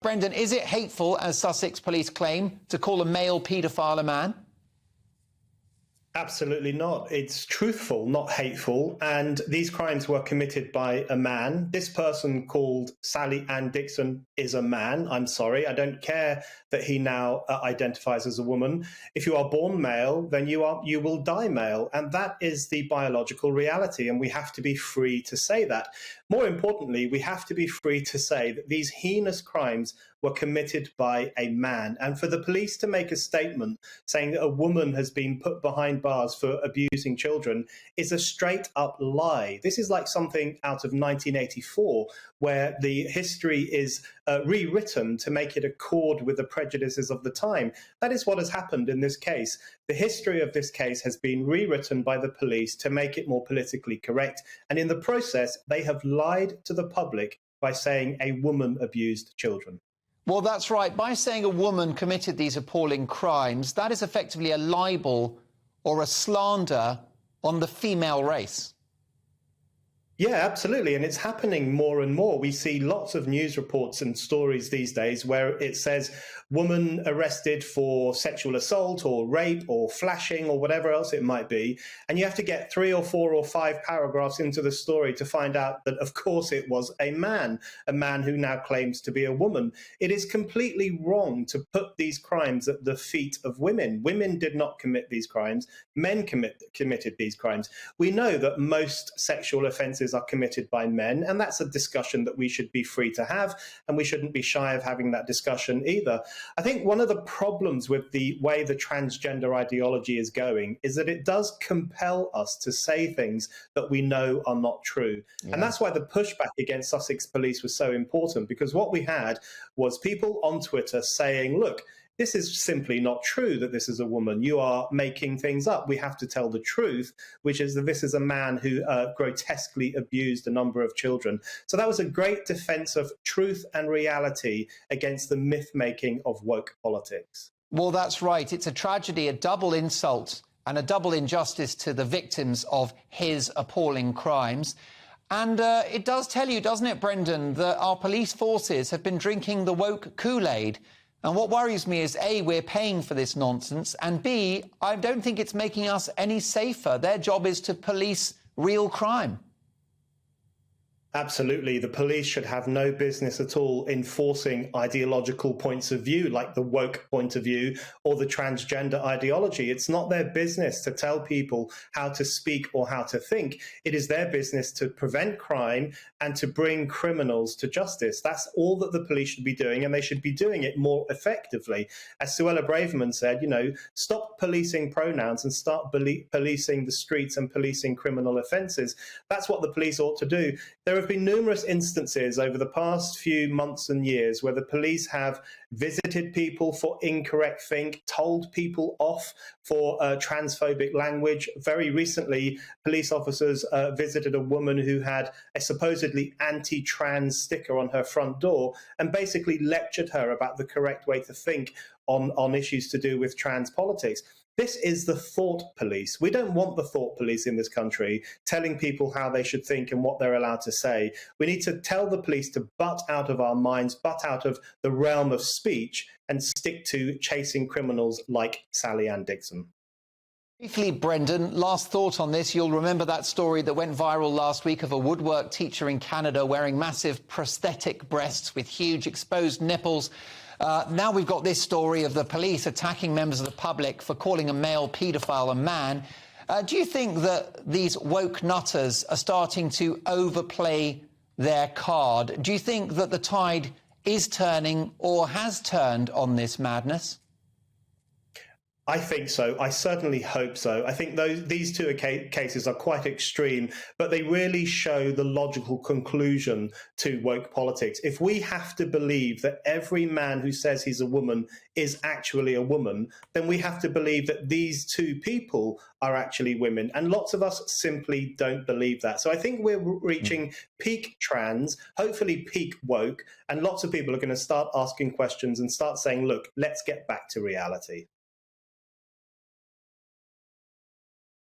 Brendan, is it hateful, as Sussex police claim, to call a male paedophile a man? Absolutely not. It's truthful, not hateful. And these crimes were committed by a man. This person called Sally Ann Dixon is a man. I'm sorry. I don't care that he now identifies as a woman. If you are born male, then you will die male. And that is the biological reality. And we have to be free to say that. More importantly, we have to be free to say that these heinous crimes were committed by a man. And for the police to make a statement saying that a woman has been put behind bars for abusing children is a straight up lie. This is like something out of 1984, where the history is rewritten to make it accord with the prejudices of the time. That is what has happened in this case. The history of this case has been rewritten by the police to make it more politically correct. And in the process, they have lied to the public by saying a woman abused children. Well, that's right. By saying a woman committed these appalling crimes, that is effectively a libel or a slander on the female race. Yeah, absolutely. And it's happening more and more. We see lots of news reports and stories these days where it says woman arrested for sexual assault or rape or flashing or whatever else it might be. And you have to get 3 or 4 or 5 paragraphs into the story to find out that, of course, it was a man who now claims to be a woman. It is completely wrong to put these crimes at the feet of women. Women did not commit these crimes. Men committed these crimes. We know that most sexual offences are committed by men, and that's a discussion that we should be free to have, and we shouldn't be shy of having that discussion either. I think one of the problems with the way the transgender ideology is going is that it does compel us to say things that we know are not true. Yeah. And that's why the pushback against Sussex police was so important, because what we had was people on Twitter saying, look, this is simply not true that this is a woman. You are making things up. We have to tell the truth, which is that this is a man who grotesquely abused a number of children. So that was a great defense of truth and reality against the myth-making of woke politics. Well, that's right. It's a tragedy, a double insult and a double injustice to the victims of his appalling crimes. And it does tell you, doesn't it, Brendan, that our police forces have been drinking the woke Kool-Aid. And what worries me is, A, we're paying for this nonsense, and B, I don't think it's making us any safer. Their job is to police real crime. Absolutely. The police should have no business at all enforcing ideological points of view, like the woke point of view or the transgender ideology. It's not their business to tell people how to speak or how to think. It is their business to prevent crime and to bring criminals to justice. That's all that the police should be doing, and they should be doing it more effectively. As Suella Braverman said, stop policing pronouns and start policing the streets and policing criminal offences. That's what the police ought to do. There have been numerous instances over the past few months and years where the police have visited people for incorrect think, told people off for transphobic language. Very recently, police officers visited a woman who had a supposedly anti-trans sticker on her front door and basically lectured her about the correct way to think on issues to do with trans politics. This is the thought police. We don't want the thought police in this country telling people how they should think and what they're allowed to say. We need to tell the police to butt out of our minds, butt out of the realm of speech, and stick to chasing criminals like Sally Ann Dixon. Briefly, Brendan, last thought on this. You'll remember that story that went viral last week of a woodwork teacher in Canada wearing massive prosthetic breasts with huge exposed nipples. Now we've got this story of the police attacking members of the public for calling a male paedophile a man. Do you think that these woke nutters are starting to overplay their card? Do you think that the tide is turning or has turned on this madness? I think so. I certainly hope so. I think these two cases are quite extreme, but they really show the logical conclusion to woke politics. If we have to believe that every man who says he's a woman is actually a woman, then we have to believe that these two people are actually women. And lots of us simply don't believe that. So I think we're reaching peak trans, hopefully peak woke, and lots of people are going to start asking questions and start saying, look, let's get back to reality.